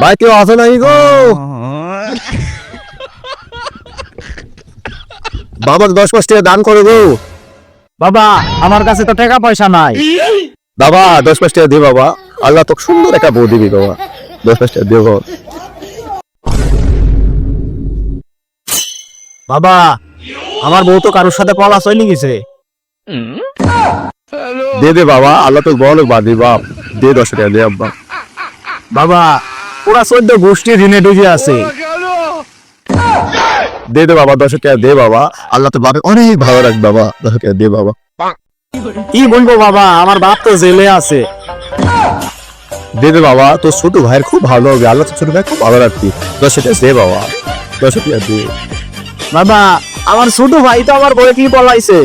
ভাই কেউ আছে নাই গো? বাবা 10-5 টাকা দান করে গো। বাবা আমার কাছে তো টাকা পয়সা নাই। বাবা 10-5 টাকা দে বাবা, আল্লাহ তোকে সুন্দর একটা বউ দিবি বাবা, 10-5 টাকা দে বাবা। বাবা আমার বউ তো কারোর সাথে পলাশ হয়ে গেছে। দে দে বাবা, আল্লাহ তোকে বড় লোক বাঁধি বাপ, দে 10 টাকা দে আব্বা। বাবা পুরা 14 গোষ্ঠী ঋণে ডুবে আছে। দে দে বাবা 10 টাকা দে বাবা, আল্লাহ তো বাপে অনেক ভালো রাখবে বাবা, 10 টাকা দে বাবা। কি বলবো বাবা, আমার বাপ তো জেলে আছে। দে দে বাবা, তোর ছোট ভাইয়ের খুব ভালো হবে, আল্লাহ তো ছোট ভাই খুব ভালো রাখবি, 10 টাকা দে বাবা, 10 টাকা দে। বাবা আমার ছোট ভাই তো আমার বলে কি পলাইছে।